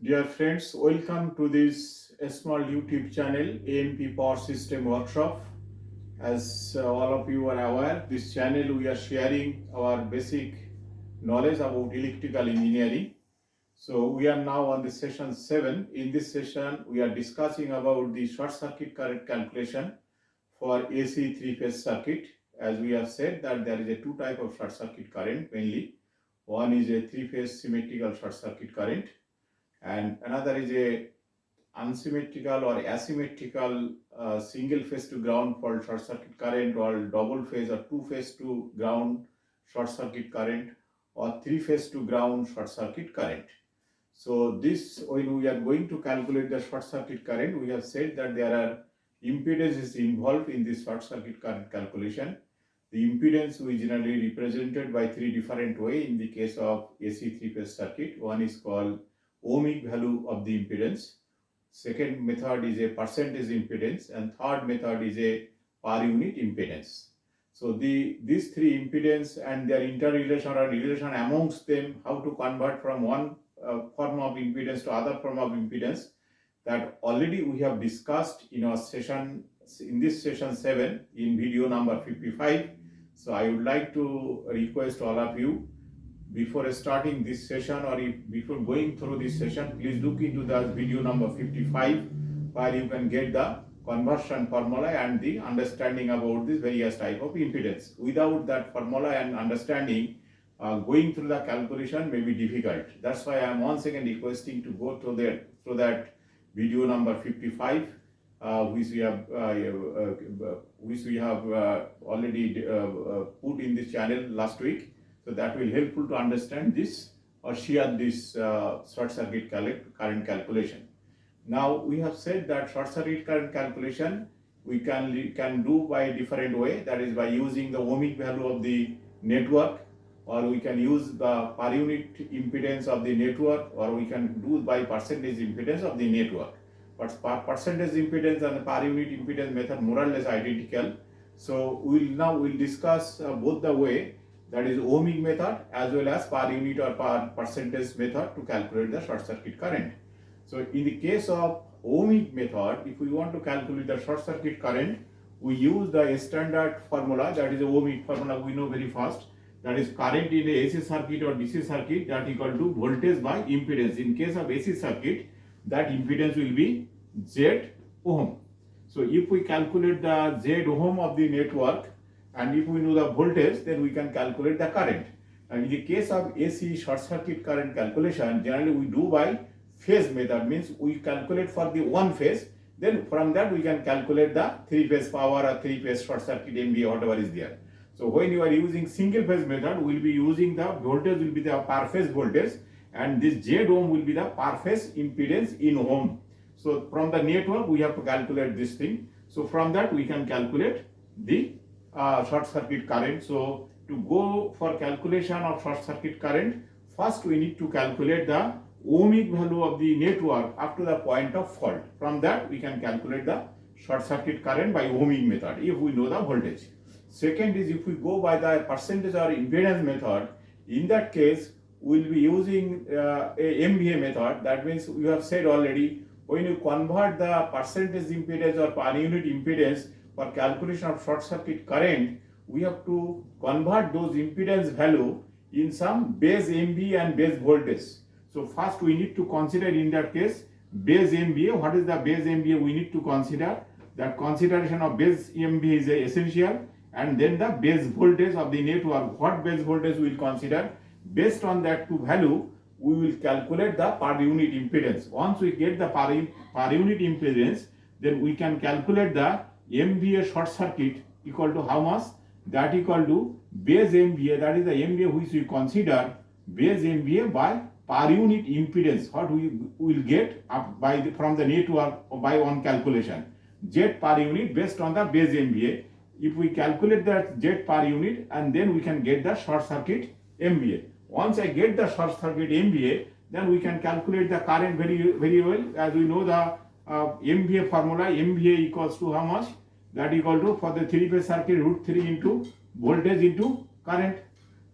Dear friends, welcome to this small YouTube channel, AMP Power System Workshop. As all of you are aware, this channel we are sharing our basic knowledge about electrical engineering. So we are now on the session 7. In this session, we are discussing about the short circuit current calculation for AC three-phase circuit. As we have said that there is a two type of short circuit current mainly. One is a three-phase symmetrical short circuit current, and another is a unsymmetrical or asymmetrical single phase to ground fault short circuit current, or double phase or two phase to ground short circuit current, or three phase to ground short circuit current. So this, when we are going to calculate the short circuit current, we have said that there are impedances involved in this short circuit current calculation. The impedance we generally represented by three different ways in the case of AC three-phase circuit. One is called ohmic value of the impedance. Second method is a percentage impedance, and third method is a per unit impedance. So these three impedance and their interrelation or relation amongst them, how to convert from one form of impedance to other form of impedance, that already we have discussed in our session, in this session 7 in video number 55. So I would like to request all of you, before starting this session or before going through this session, please look into the video number 55, where you can get the conversion formula and the understanding about this various type of impedance. Without that formula and understanding, going through the calculation may be difficult. That's why I am once again requesting to go through that video number 55, which we have already put in this channel last week. So that will helpful to understand this or share this short circuit current calculation. Now we have said that short circuit current calculation we can do by a different way, that is by using the ohmic value of the network, or we can use the per unit impedance of the network, or we can do by percentage impedance of the network. But percentage impedance and the per unit impedance method more or less identical. So we'll discuss both the way, that is ohmic method as well as per unit or per percentage method to calculate the short circuit current. So in the case of ohmic method, if we want to calculate the short circuit current, we use the standard formula, that is the ohmic formula we know very fast, that is current in a AC circuit or DC circuit, that equal to voltage by impedance. In case of AC circuit, that impedance will be Z ohm. So if we calculate the Z ohm of the network, and if we know the voltage, then we can calculate the current. And in the case of AC short circuit current calculation, generally we do by phase method, means we calculate for the one phase, then from that we can calculate the three phase power or three phase short circuit MVA, whatever is there. So when you are using single phase method, we will be using the voltage will be the per phase voltage, and this Z ohm will be the per phase impedance in ohm. So from the network we have to calculate this thing. So from that we can calculate the short circuit current. So to go for calculation of short circuit current, first we need to calculate the ohmic value of the network up to the point of fault. From that we can calculate the short circuit current by ohmic method if we know the voltage. Second is, if we go by the percentage or impedance method, in that case we will be using a MVA method. That means we have said already, when you convert the percentage impedance or per unit impedance for calculation of short circuit current, we have to convert those impedance value in some base MVA and base voltage. So first we need to consider in that case base MVA. What is the base MVA we need to consider? That consideration of base MVA is essential, and then the base voltage of the network. What base voltage we will consider? Based on that two value, we will calculate the per unit impedance. Once we get the per unit impedance, then we can calculate the MVA short circuit equal to how much? That equal to base MVA, that is the MVA which we consider base MVA by per unit impedance. What we will get up from the network by one calculation, Z per unit based on the base MVA. If we calculate that Z per unit, and then we can get the short circuit MVA. Once I get the short circuit MVA, then we can calculate the current very well. As we know the MVA formula, MVA equals to how much? That equal to, for the three phase circuit, √3 into voltage into current.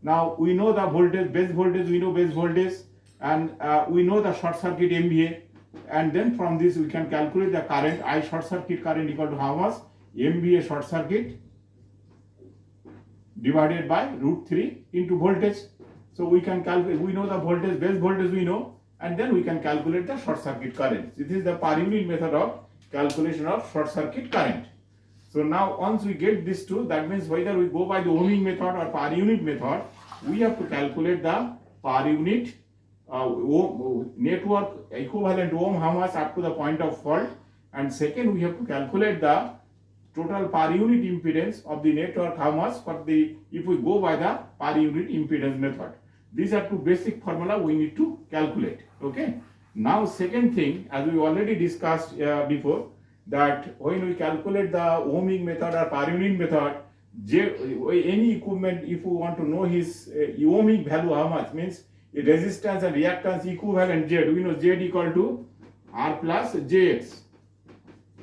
Now we know the voltage, base voltage, we know base voltage. and we know the short circuit MVA, and then from this we can calculate the current. I short circuit current equal to how much? MVA short circuit divided by root 3 into voltage. So we can calculate, we know the voltage, base voltage we know, and then we can calculate the short circuit current. This is the per unit method of calculation of short circuit current. So now once we get this two, that means whether we go by the Oming method or per unit method, we have to calculate the per unit network equivalent ohm how much up to the point of fault, and second we have to calculate the total per unit impedance of the network how much for the, if we go by the per unit impedance method. These are two basic formula we need to calculate. Okay. Now second thing, as we already discussed before, that when we calculate the Oming method or per unit method, any equipment, if we want to know his ohmic value how much, means resistance and reactance equivalent Z, we know Z equal to R plus Jx,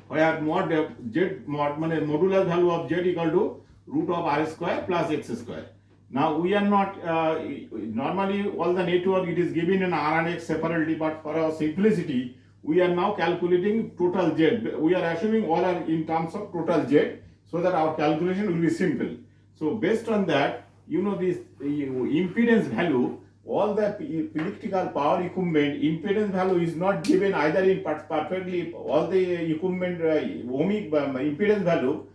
where mod Z mod modular value of Z equal to root of R square plus X square. Now we are not normally all the network it is given in R and X separately, but for our simplicity we are now calculating total Z. We are assuming all are in terms of total Z, so that our calculation will be simple. So based on that, you know, this impedance value, all the electrical power equipment impedance value is not given either in perfectly all the equipment ohmic impedance value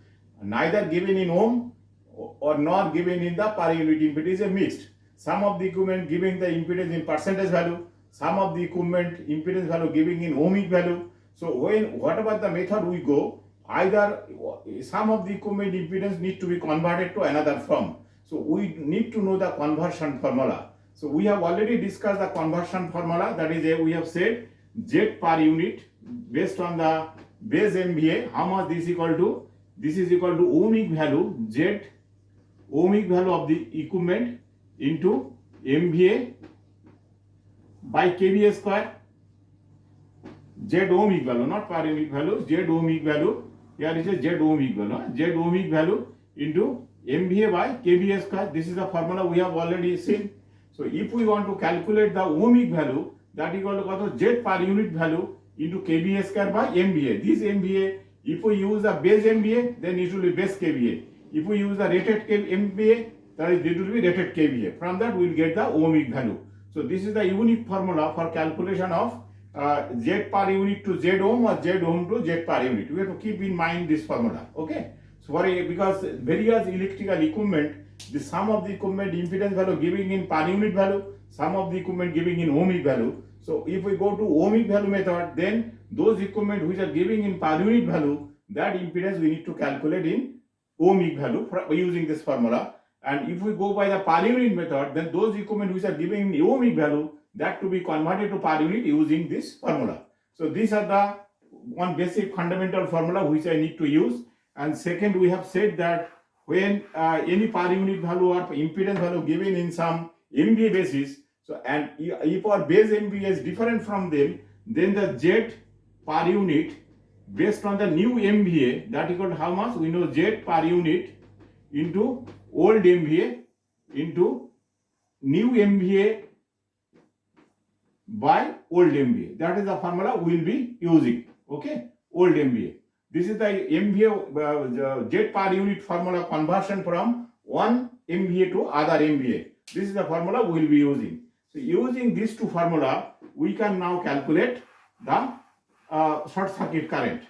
neither given in ohm or not given in the per unit impedance, is a mixed. Some of the equipment giving the impedance in percentage value, some of the equipment impedance value giving in ohmic value. So when whatever the method we go, either some of the equipment impedance need to be converted to another form. So we need to know the conversion formula. So we have already discussed the conversion formula, that is we have said Z per unit based on the base MVA, how much this equal to, this is equal to ohmic value, Z ohmic value of the equipment into MVA by kVA square. Z ohmic value, not per unit value, Z ohmic value, here is a Z ohmic value, Z ohmic value into MVA by kVA square. This is the formula we have already seen. So if we want to calculate the ohmic value, that equal to Z per unit value into kVA square by MVA. This MVA, if we use the base MVA, then it will be base kVA. If we use the rated MVA, then it will be rated kVA. From that we will get the ohmic value. So this is the unique formula for calculation of Z per unit to Z ohm or Z ohm to Z per unit. We have to keep in mind this formula. Okay. So because various electrical equipment, the sum of the equipment impedance value giving in per unit value, sum of the equipment giving in ohmic value. So if we go to ohmic value method, then those equipment which are giving in per unit value, that impedance we need to calculate in ohmic value using this formula. And if we go by the per unit method, then those equipment which are giving in ohmic value, that to be converted to per unit using this formula. So these are the one basic fundamental formula which I need to use. And second, we have said that when any per unit value or impedance value given in some MVA basis, so and if our base MVA is different from them, then the Z per unit based on the new MVA, that equal to how much? We know Z per unit into old MVA into new MVA by old MVA. That is the formula we will be using. Okay, old MVA. This is the MVA Z per unit formula conversion from one MVA to other MVA. This is the formula we will be using. So using these two formula, we can now calculate the short circuit current.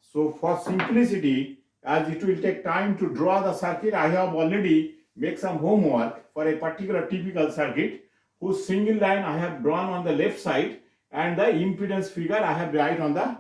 So for simplicity, as it will take time to draw the circuit, I have already made some homework for a particular typical circuit whose single line I have drawn on the left side and the impedance figure I have write on the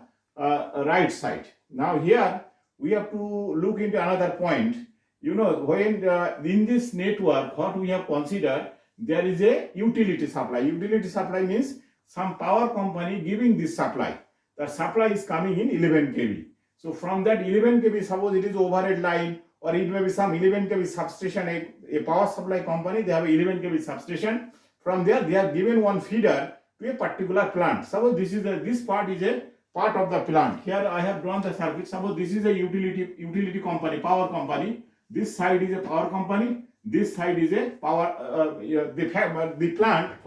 right side. Now here we have to look into another point. You know, when in this network, what we have considered, there is a utility supply. Utility supply means some power company giving this supply. The supply is coming in 11 kV. So from that 11 kV, suppose it is overhead line, or it may be some 11 kV substation, a power supply company, they have 11 kV substation. From there, they have given one feeder to a particular plant. Suppose this is this part is a part of the plant. Here I have drawn the circuit. Suppose this is a utility company, power company. This side is a power company. This side is a power the plant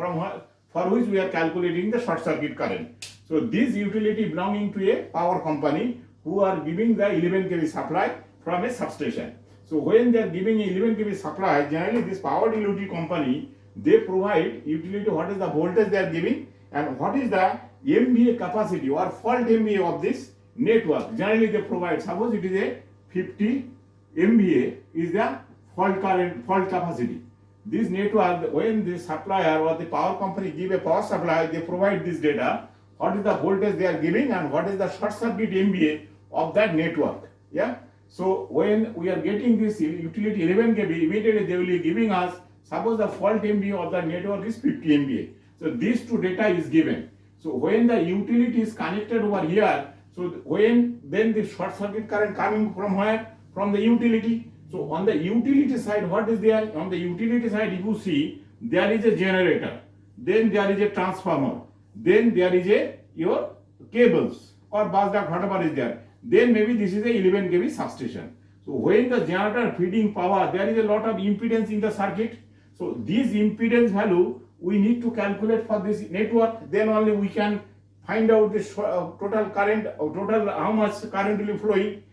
for which we are calculating the short circuit current. So this utility belonging to a power company who are giving the 11 kV supply from a substation. So when they are giving 11 kV supply, generally this power utility company, they provide utility what is the voltage they are giving and what is the MVA capacity or fault MVA of this network. Generally they provide, suppose it is a 50 MVA is the fault current, fault capacity. This network, when the supplier or the power company give a power supply, they provide this data, what is the voltage they are giving and what is the short circuit MVA of that network. Yeah. So when we are getting this utility 11 kV, immediately they will be giving us, suppose the fault MVA of the network is 50 MVA. So these two data is given. So when the utility is connected over here, so when then the short circuit current coming from where? From the utility. So on the utility side, what is there? On the utility side, if you see, there is a generator, then there is a transformer, then there is a your cables or bus duct, whatever is there. Then maybe this is a 11 kV substation. So when the generator feeding power, there is a lot of impedance in the circuit. So this impedance value we need to calculate for this network. Then only we can find out the total current, total how much current will be flowing.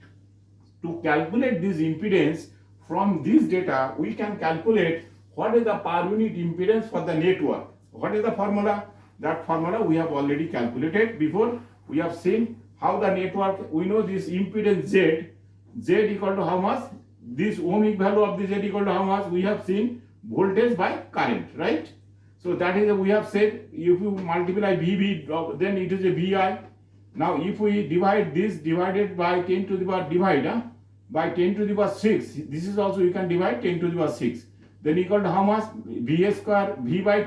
To calculate this impedance from this data, we can calculate what is the per unit impedance for the network. What is the formula? That formula we have already calculated before. We have seen how the network, we know this impedance Z equal to how much? This ohmic value of the Z equal to how much? We have seen voltage by current, right? So that is, we have said, if you multiply VB, then it is a VI. Now if we divide this divided by 10 to the power by 10 to the power 6, this is also you can divide 10 to the power 6. Then equal to how much? VA square, V by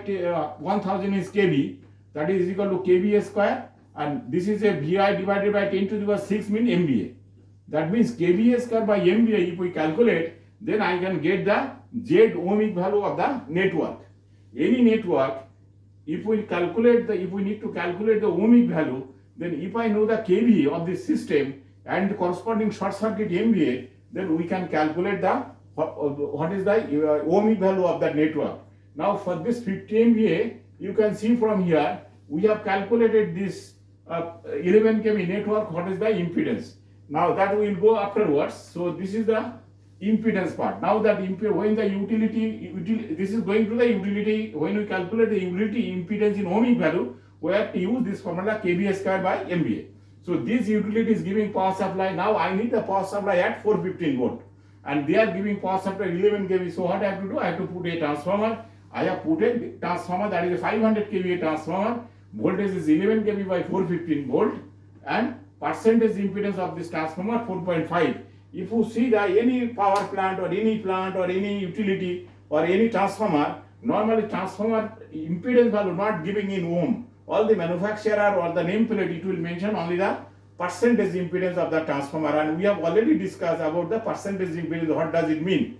1000 is kV, that is equal to kVA square, and this is a VI divided by 10 to the power 6 means MVA. That means kVA square by MVA, if we calculate, then I can get the Z ohmic value of the network. Any network, if we calculate the, if we need to calculate the ohmic value, then if I know the kV of this system and the corresponding short circuit MVA, then we can calculate the what is the ohmic value of that network. Now for this 50 MVA, you can see from here, we have calculated this 11 kV network, what is the impedance. Now that will go afterwards. So this is the impedance part. Now that when the utility, this is going to the utility, when we calculate the utility impedance in ohmic value, we have to use this formula kVA square by MVA. So this utility is giving power supply. Now I need the power supply at 415 volt. And they are giving power supply 11 kV. So what I have to do? I have to put a transformer. I have put a transformer, that is a 500 kVA transformer. Voltage is 11 kV by 415 volt. And percentage impedance of this transformer 4.5. If you see that any power plant or any utility or any transformer, normally transformer impedance value not giving in ohm. All the manufacturer or the nameplate, it will mention only the percentage impedance of the transformer, and we have already discussed about the percentage impedance. What does it mean?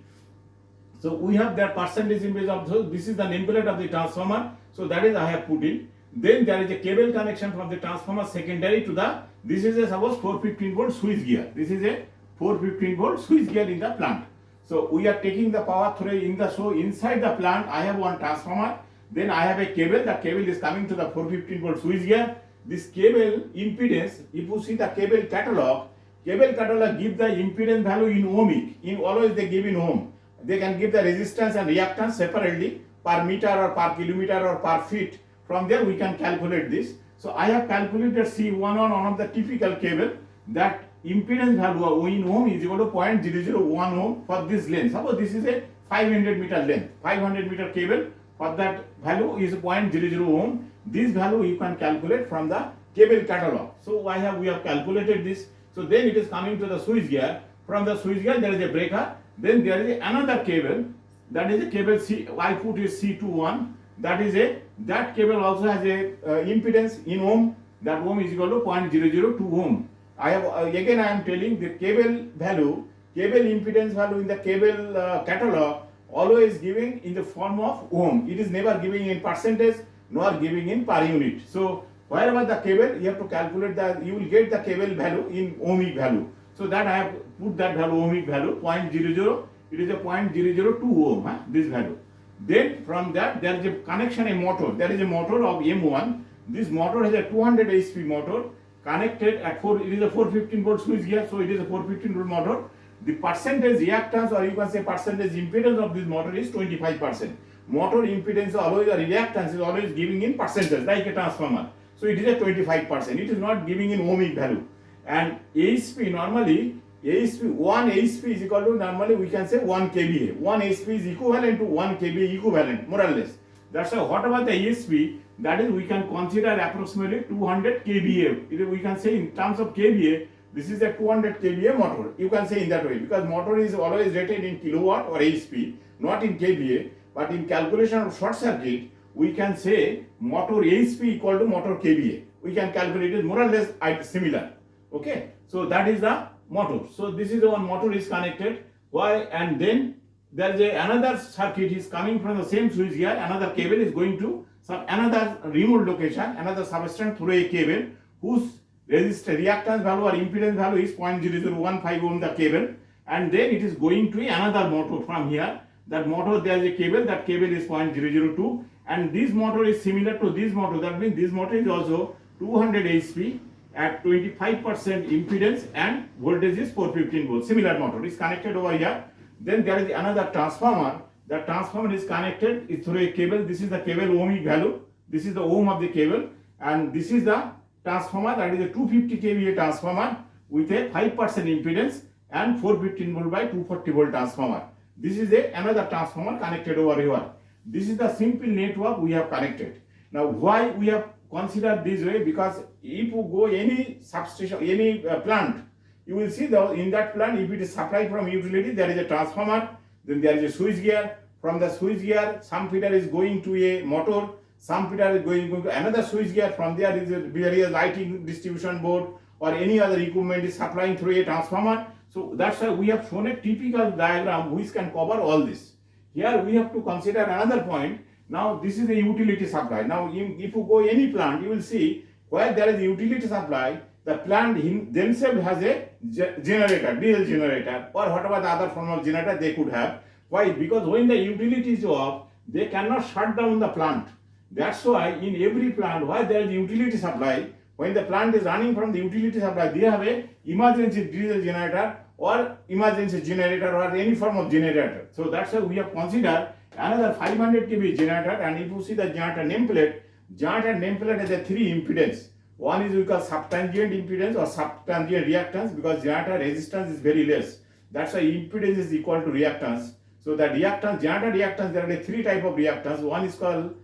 So we have that percentage impedance of, so this is the nameplate of the transformer. So that is I have put in. Then there is a cable connection from the transformer secondary to the, this is a suppose 415 volt switch gear. This is a 415 volt switch gear in the plant. So we are taking the power through in the, so inside the plant I have one transformer, then I have a cable, the cable is coming to the 415 volt switch gear. This cable impedance, if you see the cable catalog give the impedance value in ohmic, in always they give in ohm. They can give the resistance and reactance separately per meter or per kilometer or per feet. From there we can calculate this. So I have calculated C1 on one of the typical cable, that impedance value in ohm is equal to 0.001 ohm for this length. Suppose this is a 500 meter length, 500 meter cable, for that value is 0.00 ohm. This value you can calculate from the cable catalog. So we have calculated this. So then it is coming to the switch gear. From the switch gear there is a breaker. Then there is another cable. That is a cable C. I put is C21. That cable also has a impedance in ohm. That ohm is equal to 0.002 ohm. I am telling the cable value, cable impedance value in the cable catalog always giving in the form of ohm. It is never giving in percentage nor giving in per unit. So wherever the cable, you have to calculate that, you will get the cable value in ohmic value. So that I have put that value ohmic value 0.00, it is a 0.002 ohm, this value. Then from that there is a connection, a motor. There is a motor of M1. This motor has a 200 HP motor connected at 4. It is a 415 volt switch gear, so it is a 415 volt motor. The percentage reactance, or you can say percentage impedance of this motor is 25%. Motor impedance always, or reactance is always giving in percentage, like a transformer. So it is a 25%. It is not giving in ohmic value. And ASP normally, ASP 1 ASP is equal to, normally we can say 1 kVA. 1 ASP is equivalent to 1 kVA equivalent, more or less. That's why whatever the ASP, that is we can consider approximately 200 kVA. We can say in terms of kVA, this is a 200 kVA motor. You can say in that way, because motor is always rated in kilowatt or ASP, not in kVA. But in calculation of short circuit, we can say motor ASP equal to motor kVA. We can calculate it more or less similar. Okay, so that is the motor. So this is the one motor is connected. Why? And then there is another circuit is coming from the same switch gear. Another cable is going to some another remote location, another substance through a cable whose resistor reactance value or impedance value is 0.0015 ohm the cable, and then it is going to another motor from here. That motor, there is a cable, that cable is 0.002, and this motor is similar to this motor. That means this motor is also 200 HP at 25% impedance, and voltage is 415 volts. Similar motor is connected over here. Then there is another transformer. The transformer is connected through a cable. This is the cable ohmic value. This is the ohm of the cable, and this is the transformer, that is a 250 kVA transformer with a 5% impedance and 415 volt by 240 volt transformer. This is another transformer connected over here. This is the simple network we have connected. Now why we have considered this way? Because if you go any substation, any plant, you will see that in that plant, if it is supplied from utility, there is a transformer, then there is a switch gear. From the switch gear, some feeder is going to a motor, some feeder is going to another switch gear. From there is a various lighting distribution board or any other equipment is supplying through a transformer. So that's why we have shown a typical diagram which can cover all this. Here we have to consider another point. Now this is a utility supply. Now if you go any plant, you will see where there is a utility supply, the plant themselves has a generator, diesel generator, or whatever the other form of generator they could have. Why? Because when the utility is off, they cannot shut down the plant. That's why in every plant where there is utility supply, when the plant is running from the utility supply, they have a emergency diesel generator or emergency generator or any form of generator. So that's why we have considered another 500 kV generator. And if you see the generator nameplate has a 3 impedance. One is we call sub-transient impedance or sub-transient reactance, because generator resistance is very less. That's why impedance is equal to reactance. So the reactance, generator reactance, there are 3 type of reactance. One is called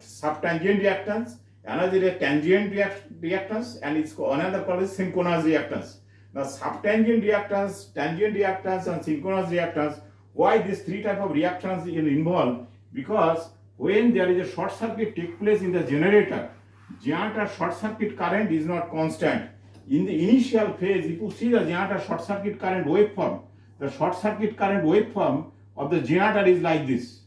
sub-transient reactance, another is a tangent reactance, and it's another called is synchronous reactance. Now sub-transient reactance, tangent reactance, and synchronous reactance. Why these 3 type of reactance is involved? Because when there is a short circuit take place in the generator short circuit current is not constant. In the initial phase, if you see the generator short circuit current waveform, the short circuit current waveform of the generator is like this.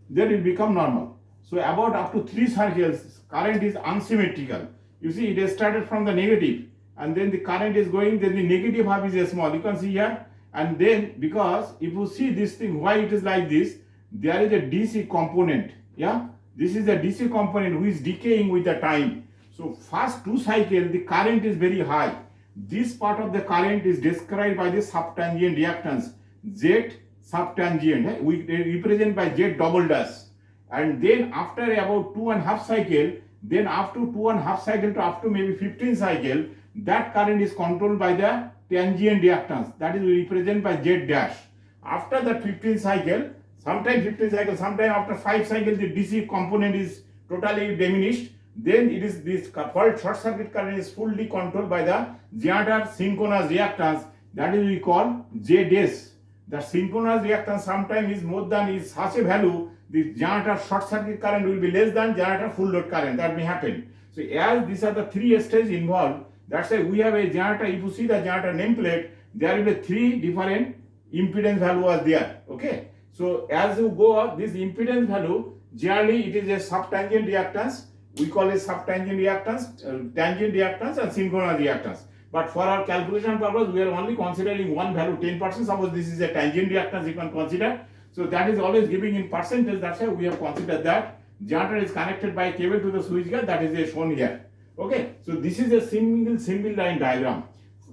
Then it become normal. So about up to 3 cycles, current is unsymmetrical. You see, it has started from the negative, and then the current is going, then the negative half is small. You can see here, and then because if you see this thing, why it is like this, there is a DC component. Yeah, this is a DC component who is decaying with the time. So first 2 cycles, the current is very high. This part of the current is described by the sub-transient reactance, Z sub-transient. We represent by Z double dash. And then after about 2.5 cycle, then after 2.5 cycle to up to maybe 15 cycle, that current is controlled by the tangent reactance. That is represented by Z dash. After that 15 cycle, sometimes 15 cycles, sometimes after 5 cycles, the DC component is totally diminished. Then it is this fault short circuit current is fully controlled by the generator synchronous reactance. That is we call Z dash. The synchronous reactance sometimes is more than is such a value, the generator short circuit current will be less than generator full load current. That may happen. So as these are the 3 stages involved, that's why we have a generator. If you see the generator nameplate, there will be 3 different impedance value was there. Okay. So as you go up, this impedance value, generally it is a sub-tangent reactance. We call it sub-tangent reactance, tangent reactance, and synchronous reactance. But for our calculation purpose, we are only considering one value, 10%. Suppose this is a tangent reactance you can consider. So that is always giving in percentage. That's why we have considered that. Generator is connected by cable to the switchgear. That is shown here. Okay. So this is a single line diagram.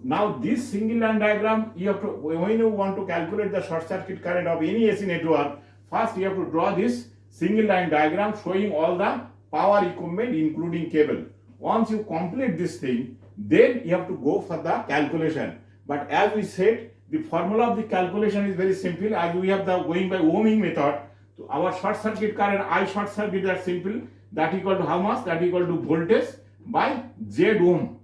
Now this single line diagram, you have to, when you want to calculate the short circuit current of any AC network, first you have to draw this single line diagram showing all the power equipment including cable. Once you complete this thing, then you have to go for the calculation. But as we said, the formula of the calculation is very simple. As we have the going by Oming method, so our short circuit current, I short circuit, are simple. That equal to how much? That equal to voltage by Z ohm.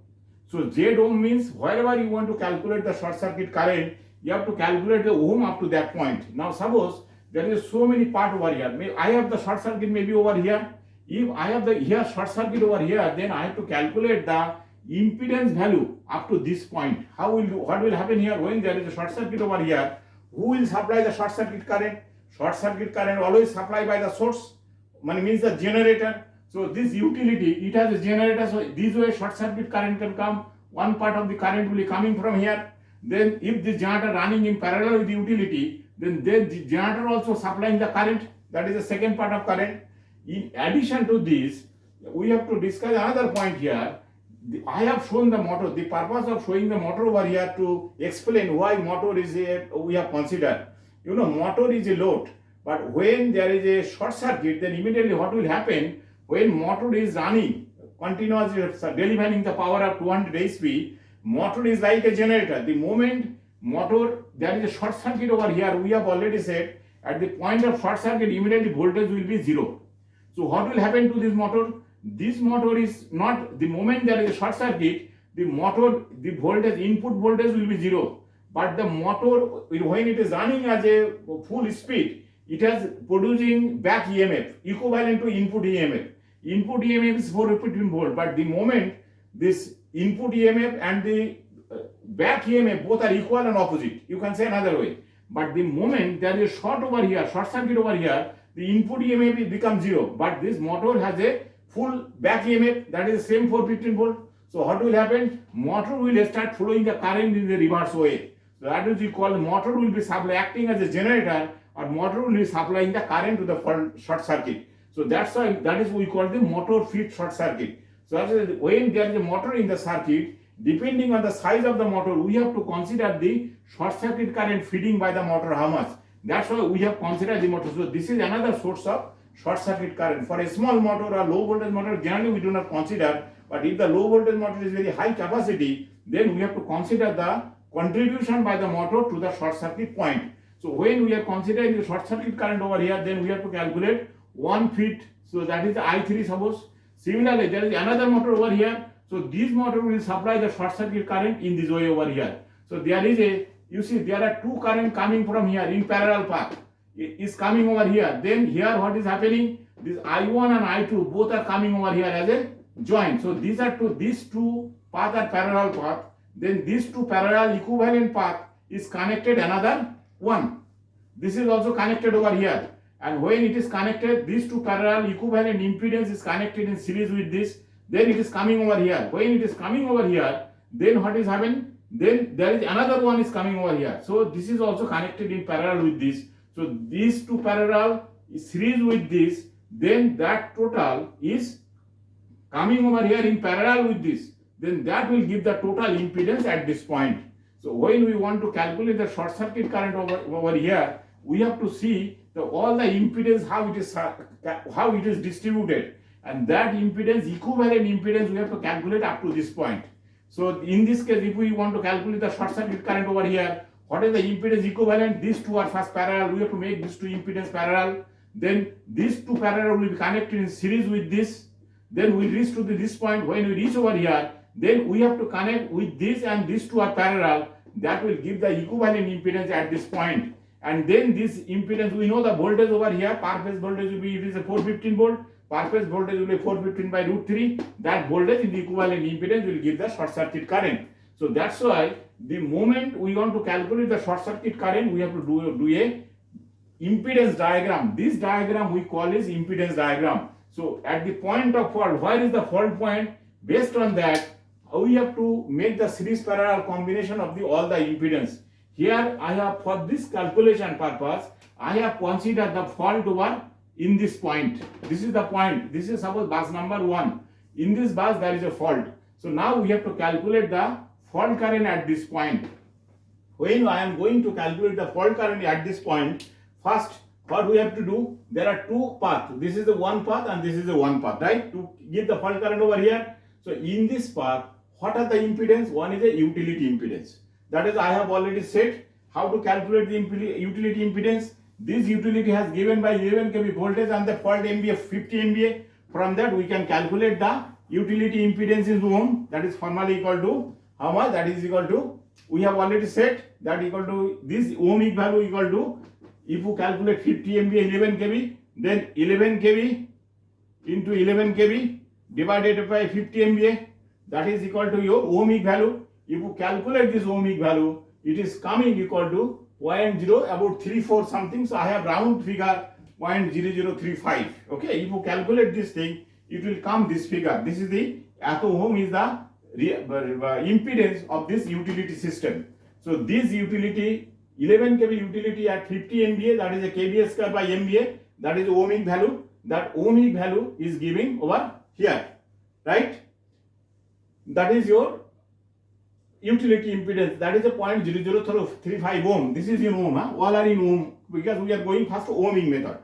So Z ohm means wherever you want to calculate the short circuit current, you have to calculate the ohm up to that point. Now suppose there is so many part over here. I have the short circuit maybe over here. If I have the here short circuit over here, then I have to calculate the impedance value up to this point. What will happen here when there is a short circuit over here? Who will supply the short circuit current? Short circuit current always supplied by the source, means the generator. So this utility, it has a generator, so this way short circuit current can come. One part of the current will be coming from here. Then if the generator running in parallel with the utility, then the generator also supplying the current. That is the second part of current. In addition to this, we have to discuss another point here. I have shown the motor. The purpose of showing the motor over here to explain why motor is we have considered. You know, motor is a load, but when there is a short circuit, then immediately what will happen when motor is running continuously delivering the power of 200 HP, motor is like a generator. The moment motor, there is a short circuit over here, we have already said at the point of short circuit, immediately voltage will be zero. So what will happen to this motor? This motor is not, the moment there is a short circuit, the motor, the voltage, input voltage will be zero. But the motor, when it is running as a full speed, it is producing back EMF, equivalent to input EMF. Input EMF is 415 volt, but the moment this input EMF and the back EMF both are equal and opposite. You can say another way. But the moment there is a short over here, short circuit over here, the input EMF becomes zero. But this motor has a full back EMF, that is the same 415 volt. So what will happen? Motor will start flowing the current in the reverse way. So that is we call the motor will be acting as a generator, or motor will be supplying the current to the short circuit. So that's why that is we call the motor feed short circuit. So when there is a motor in the circuit, depending on the size of the motor, we have to consider the short circuit current feeding by the motor how much. That's why we have considered the motor. So this is another source of short circuit current. For a small motor or low voltage motor, generally we do not consider. But if the low voltage motor is very high capacity, then we have to consider the contribution by the motor to the short circuit point. So when we are considering the short circuit current over here, then we have to calculate 1 feet. So that is the I3 suppose. Similarly, there is another motor over here. So this motor will supply the short circuit current in this way over here. So there is a, you see there are two current coming from here in parallel path. It is coming over here. Then here what is happening? This I1 and I2 both are coming over here as a joint. So these two paths are parallel path. Then these two parallel equivalent path is connected another one. This is also connected over here. And when it is connected, these two parallel equivalent impedance is connected in series with this. Then it is coming over here. When it is coming over here, then what is happening? Then there is another one is coming over here. So this is also connected in parallel with this. So these two parallel is series with this. Then that total is coming over here in parallel with this. Then that will give the total impedance at this point. So when we want to calculate the short circuit current over here, we have to see all the impedance how it is distributed, and that impedance, equivalent impedance, we have to calculate up to this point. So in this case, if we want to calculate the short circuit current over here, what is the impedance equivalent? These two are first parallel. We have to make these two impedance parallel. Then these two parallel will be connected in series with this. Then we reach to this point. When we reach over here, then we have to connect with this, and these two are parallel. That will give the equivalent impedance at this point. And then this impedance, we know the voltage over here, per phase voltage will be, it is a 415 volt, per phase voltage will be 415 by root 3. That voltage in the equivalent impedance will give the short circuit current. So that's why the moment we want to calculate the short circuit current, we have to do a impedance diagram. This diagram we call is impedance diagram. So at the point of fault, where is the fault point? Based on that, we have to make the series parallel combination of all the impedance. Here I have, for this calculation purpose, I have considered the fault over in this point. This is the point. This is suppose bus number 1. In this bus there is a fault. So now we have to calculate the fault current at this point. When I am going to calculate the fault current at this point, first what we have to do, there are two paths. This is the one path and this is the one path, right? To give the fault current over here. So in this path, what are the impedance? One is a utility impedance. That is, I have already said how to calculate the utility impedance. This utility has given by 11 kV voltage and the fault MVA 50 MVA. From that we can calculate the utility impedance in ohm. That is formally equal to how much? That is equal to, we have already said that equal to this ohmic value equal to, if you calculate 50 MVA 11 kV, then 11 kV into 11 kV divided by 50 MVA, that is equal to your ohmic value. If you calculate this ohmic value, it is coming equal to 0.0 about 34 something. So I have round figure 0.0035. Okay, if you calculate this thing, it will come this figure. This is the ohm is the impedance of this utility system. So this utility 11 kV utility at 50 MVA, that is a kVA square by MVA, that is ohmic value. That ohmic value is giving over here, right? That is your utility impedance. That is a 0.0035 ohm. This is in ohm, all are in ohm, because we are going first to ohming method.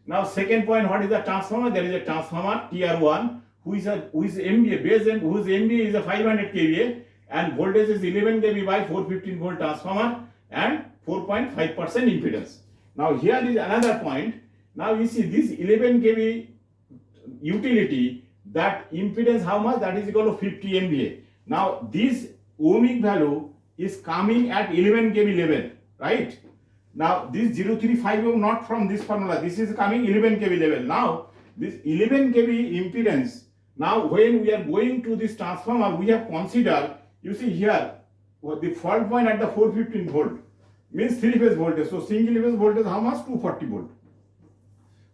Now second point, what is the transformer? There is a transformer TR1 who is MVA based and whose MVA is a 500 kVA and voltage is 11 kV by 415 volt transformer and 4.5% impedance. Now here is another point. Now you see this 11 kV utility, that impedance how much? That is equal to 50 MVA. Now this ohmic value is coming at 11 kV level, right? Now this 035 ohm not from this formula, this is coming 11 kV level. Now this 11 kV impedance, now when we are going to this transformer, we have considered, you see here, the fault point at the 415 volt means 3-phase voltage. So single phase voltage how much? 240 volt.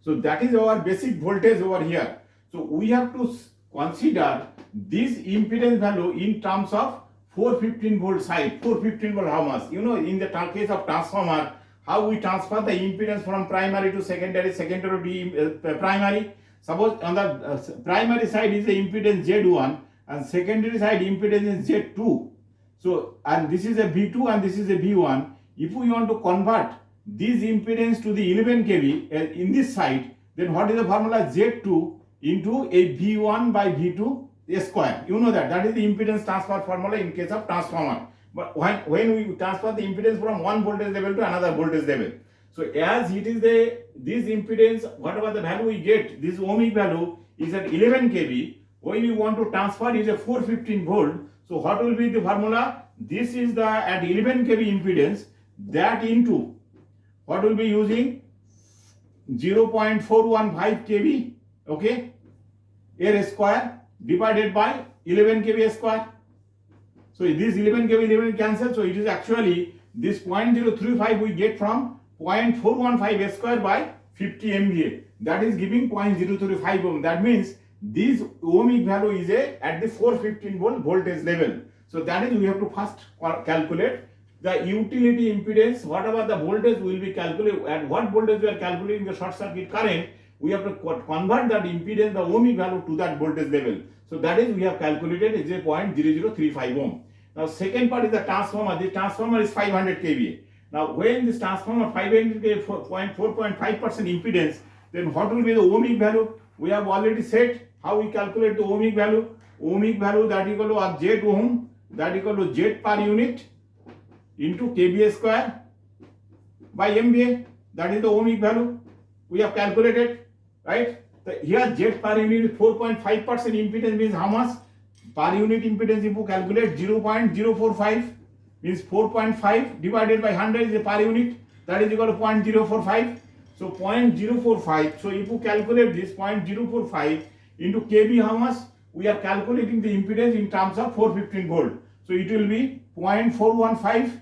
So that is our basic voltage over here. So we have to consider this impedance value in terms of 415 volt side. 415 volt how much? You know, in the case of transformer, how we transfer the impedance from primary to secondary, secondary to primary. Suppose on the primary side is the impedance Z1 and secondary side impedance is Z2. So, and this is a V2 and this is a V1. If we want to convert this impedance to the 11 kV in this side, then what is the formula? Z2 into a V1 by V2 square. You know that. That is the impedance transfer formula in case of transformer. But when we transfer the impedance from one voltage level to another voltage level. So as it is this impedance, whatever the value we get, this ohmic value is at 11 kV. When you want to transfer is a 415 volt. So what will be the formula? This is the at 11 kV impedance, that into what will be using 0.415 kV, okay, air square divided by 11 kV square. So this 11 kV 11 cancel. So it is actually this 0.035 we get from 0.415 square by 50 MVA. That is giving 0.035 ohm. That means this ohmic value is at the 415 volt voltage level. So that is we have to first calculate the utility impedance. Whatever the voltage will be calculated, at what voltage we are calculating the short circuit current, we have to convert that impedance, the ohmic value, to that voltage level. So that is we have calculated is a 0.0035 ohm. Now second part is the transformer. The transformer is 500 kVA. Now when this transformer 500 kVA 4.5% impedance, then what will be the ohmic value? We have already said how we calculate the ohmic value. Ohmic value that equal to Z ohm, that equal to Z per unit into kVA square by MVA. That is the ohmic value we have calculated, right? So here Z per unit 4.5% impedance means how much? Per unit impedance if you calculate 0.045 means 4.5 divided by 100 is a per unit, that is equal to 0.045. So 0.045. So if you calculate this 0.045 into kV how much? We are calculating the impedance in terms of 415 volt. So it will be 0.415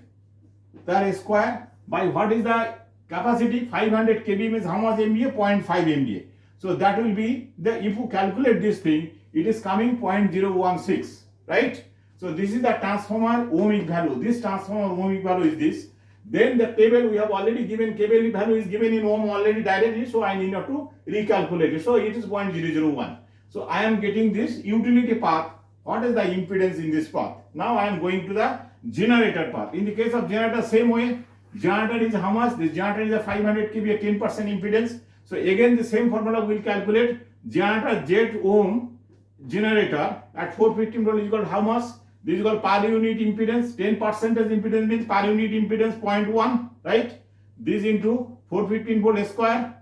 per square by what is the capacity? 500 kV means how much MVA? 0.5 MVA. So that will be the, if you calculate this thing, it is coming 0.016, right? So this is the transformer ohmic value. This transformer ohmic value is this. Then the table we have already given, cable value is given in ohm already directly, so I need not to recalculate it. So it is 0.001. So I am getting this utility path. What is the impedance in this path? Now I am going to the generator path. In the case of generator, same way. Generator is how much? This generator is a 500 kV, a 10% impedance. So again the same formula we will calculate. Generator Z ohm generator at 415 volt is equal to how much? This is called per unit impedance. 10% impedance means per unit impedance 0.1, right? This into 415 volt square,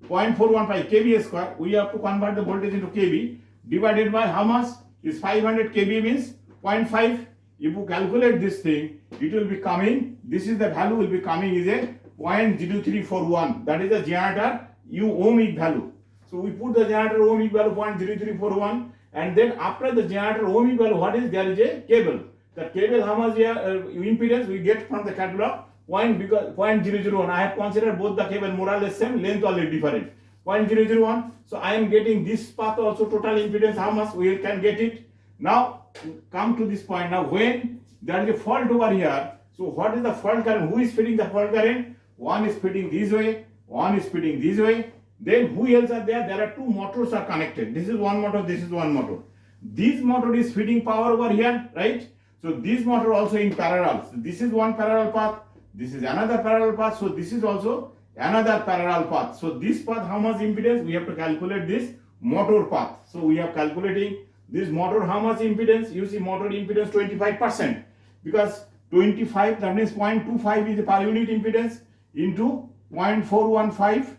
0.415 kV square. We have to convert the voltage into kV. Divided by how much? Is 500 kV means 0.5. If you calculate this thing, it will be coming. This is the value will be coming is a 0.0341. That is the generator ohmic value. So we put the generator ohmic value 0.0341. And then after the generator ohmic value, what is there is a cable. The cable how much impedance we get from the catalog 0.001. I have considered both the cable more or less same, length only different. 0.001. So I am getting this path also total impedance how much we can get it. Now come to this point. Now when there is a fault over here, so what is the fault current? Who is feeding the fault current? One is feeding this way, one is feeding this way. Then who else are there? There are two motors are connected. This is one motor, this is one motor. This motor is feeding power over here, right? So this motor also in parallel. So this is one parallel path. This is another parallel path. So this is also another parallel path. So this path, how much impedance? We have to calculate this motor path. So we are calculating this motor, how much impedance? You see motor impedance 25%. Because 25, that means 0.25 is the per unit impedance into 0.415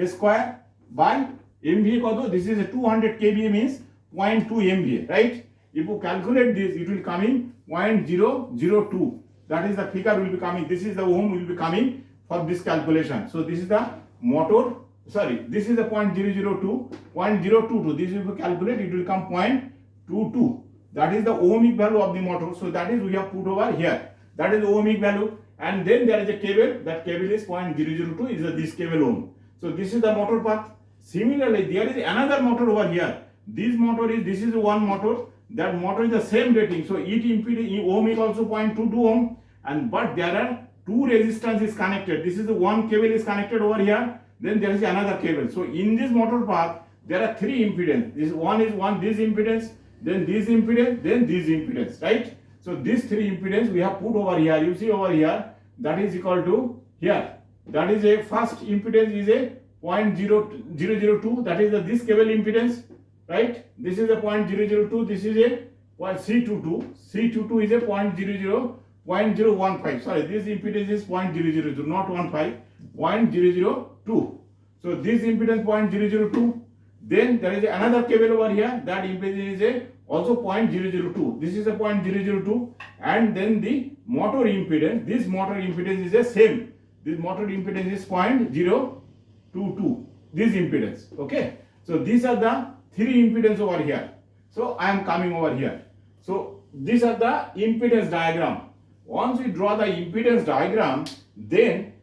square by MVA koto. This is a 200 kVA means 0.2 MVA, right? If you calculate this, it will come in 0.002. That is the figure will be coming. This is the ohm will be coming for this calculation. So this is the motor. Sorry, this is the 0.002, 0.022. This will be calculated. It will come 0.22. That is the ohmic value of the motor. So that is we have put over here. That is the ohmic value. And then there is a cable. That cable is 0.002. Is this cable ohm. So this is the motor path. Similarly, there is another motor over here. This motor is, this is one motor. That motor is the same rating. So it impedance ohmic also 0.22 ohm. And but there are two resistance is connected. This is the one cable is connected over here. Then there is another cable. So in this motor path, there are three impedance. This one is this impedance, then this impedance, then this impedance, right? So these three impedance we have put over here. You see over here, that is equal to here. That is a first impedance is a 0.002. That is this cable impedance, right? This is a 0.002. This is a C22. C22 is a 0.015. Sorry, this impedance is 0.002, not 15. 0.002. So this impedance 0.002. Then there is another cable over here. That impedance is a also 0.002. This is a 0.002. And then the motor impedance. This motor impedance is the same. This motor impedance is 0.022. This impedance. Okay. So these are the three impedance over here. So I am coming over here. So these are the impedance diagram. Once we draw the impedance diagram, then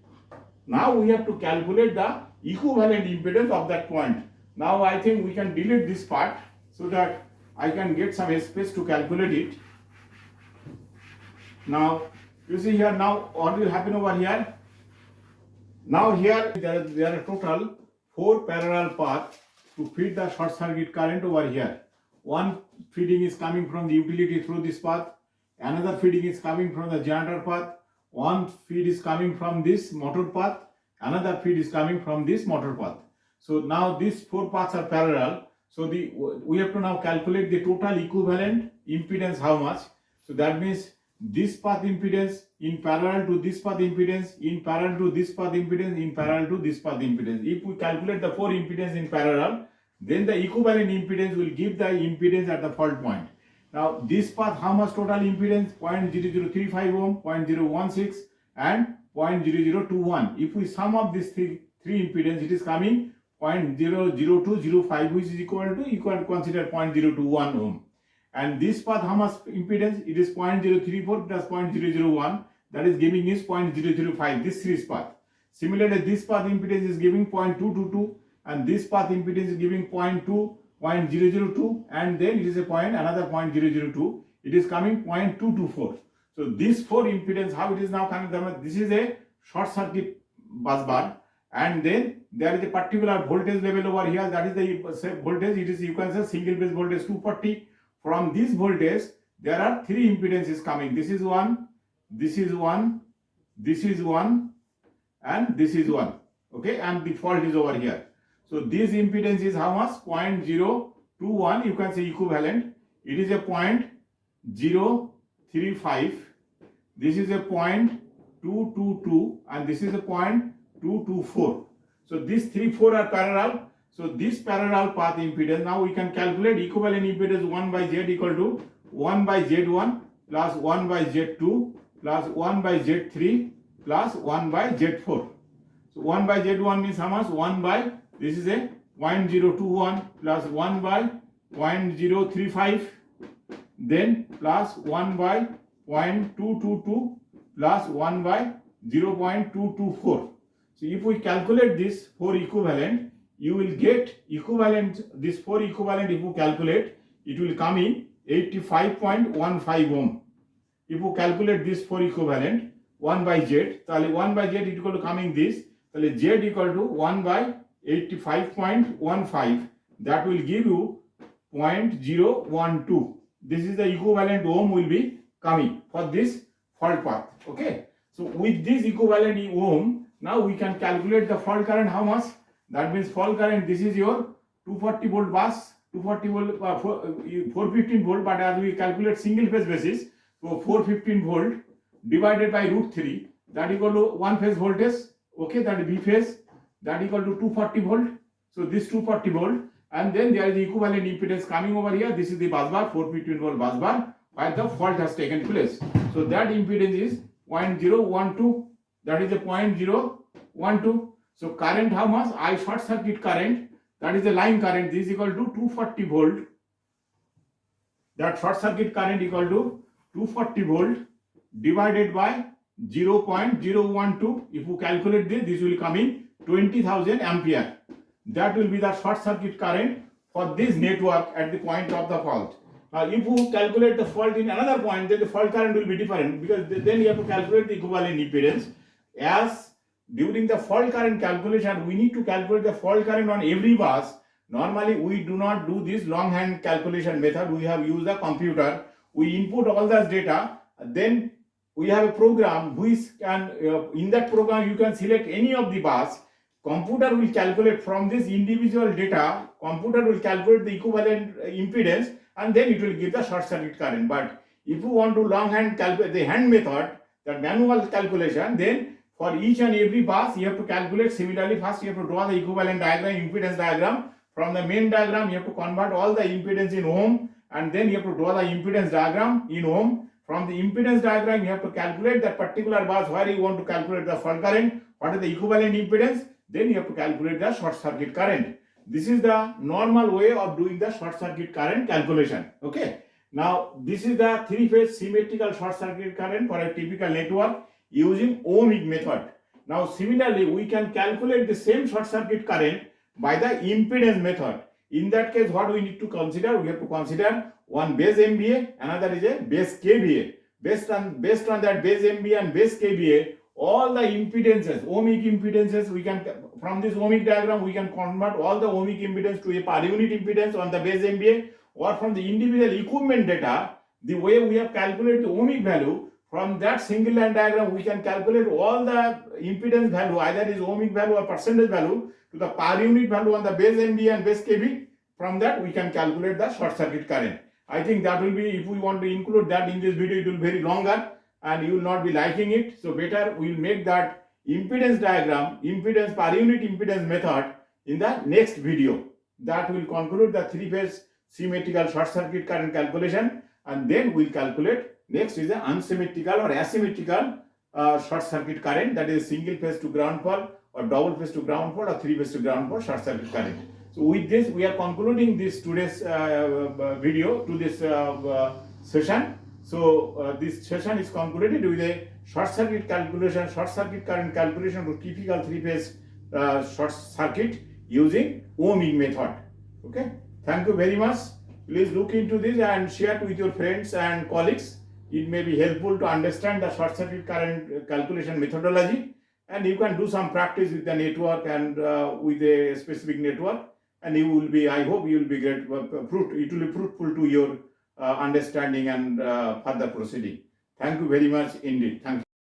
now we have to calculate the equivalent impedance of that point. Now I think we can delete this part so that I can get some space to calculate it. Now you see here, now what will happen over here? Now here there are total 4 parallel paths to feed the short circuit current over here. One feeding is coming from the utility through this path. Another feeding is coming from the generator path. One feed is coming from this motor path. Another feed is coming from this motor path. So now these 4 paths are parallel. So we have to now calculate the total equivalent impedance how much. So that means this path impedance in parallel to this path impedance, in parallel to this path impedance, in parallel to this path impedance. If we calculate the 4 impedance in parallel, then the equivalent impedance will give the impedance at the fault point. Now this path, how much total impedance? 0.0035 ohm, 0.016 and 0.0021. If we sum up these three impedance, it is coming 0.00205, which is equal to, you can consider 0.021 ohm. And this path, how much impedance? It is 0.034 plus 0.001, that is giving is 0.005, this series path. Similarly, this path impedance is giving 0.222 and this path impedance is giving 0.002, and then it is another 0.002. it is coming 0.224. So this 4 impedance, how it is now coming? This is a short circuit bus bar, and then there is a particular voltage level over here, that is the voltage. It is, you can say, single phase voltage 240. From this voltage there are 3 impedances coming. This is one, this is one, this is one, and this is one. Okay, and the fault is over here. So this impedance is how much? 0.021. You can say equivalent. It is a 0.035. This is a 0.222, and this is a 0.224. So these 3, 4 are parallel. So this parallel path impedance, now we can calculate equivalent impedance 1 by Z equal to 1 by Z1 plus 1 by Z2 plus 1 by Z3 plus 1 by Z4. So 1 by Z1 means how much? 1 by, this is a 0.021 plus 1 by 0.035, then plus 1 by 0.222 plus 1 by 0.224. So if we calculate this 4 equivalent, you will get equivalent, this 4 equivalent, if you calculate, it will come in 85.15 ohm. If you calculate this 4 equivalent, 1 by Z, so 1 by Z is equal to coming this, so Z equal to 1 by 85.15, that will give you 0.012. This is the equivalent ohm will be coming for this fault path. Okay, so with this equivalent ohm, now we can calculate the fault current. How much? That means fault current, this is your 240 volt bus, 240 volt, 415 volt, but as we calculate single phase basis, so 415 volt divided by √3, that equal to one phase voltage. Okay, that is B phase, that equal to 240 volt. So this 240 volt, and then there is the equivalent impedance coming over here. This is the bus bar, 415 volt bus bar, where the fault has taken place. So that impedance is 0.012, that is the 0.012. So current how much? I short circuit current, that is the line current, this is equal to 240 volt. That short circuit current equal to 240 volt divided by 0.012. If you calculate this will come in 20,000 ampere. That will be the short circuit current for this network at the point of the fault. Now if you calculate the fault in another point, then the fault current will be different, because then you have to calculate the equivalent impedance. As during the fault current calculation, we need to calculate the fault current on every bus. Normally we do not do this longhand calculation method. We have used the computer. We input all this data, then we have a program which can, in that program you can select any of the bus. Computer will calculate from this individual data, computer will calculate the equivalent impedance, and then it will give the short circuit current. But if you want to longhand calculate, the hand method, that manual calculation, then for each and every bus you have to calculate similarly. First you have to draw the equivalent diagram, impedance diagram. From the main diagram you have to convert all the impedance in ohm, and then you have to draw the impedance diagram in ohm. From the impedance diagram you have to calculate that particular bus where you want to calculate the fault current, what is the equivalent impedance, then you have to calculate the short circuit current. This is the normal way of doing the short circuit current calculation. Okay, now this is the 3-phase symmetrical short circuit current for a typical network using Ohmic method. Now similarly we can calculate the same short circuit current by the impedance method. In that case, what we need to consider? We have to consider one base MVA, another is a base KVA. Based on that base MVA and base KVA, all the impedances, ohmic impedances, we can, from this ohmic diagram, we can convert all the ohmic impedance to a per unit impedance on the base MVA, or from the individual equipment data, the way we have calculated the ohmic value, from that single line diagram, we can calculate all the impedance value, either is ohmic value or percentage value, to the per unit value on the base MVA and base KV. From that, we can calculate the short circuit current. I think that will be, if we want to include that in this video, it will be very longer and you will not be liking it. So better we will make that impedance diagram, impedance per unit impedance method in the next video. That will conclude the 3-phase symmetrical short circuit current calculation, and then we will calculate next is the unsymmetrical or asymmetrical short circuit current, that is single phase to ground fault or double phase to ground fault or 3-phase to ground fault short circuit current. So with this we are concluding this today's video to this session. So this session is concluded with a short circuit calculation, short circuit current calculation to typical 3-phase short circuit using Ohmic method. Okay, thank you very much. Please look into this and share it with your friends and colleagues. It may be helpful to understand the short circuit current calculation methodology, and you can do some practice with the network and with a specific network, and you will be, I hope you will be it will be fruitful to your understanding and further proceeding. Thank you very much indeed. Thank you.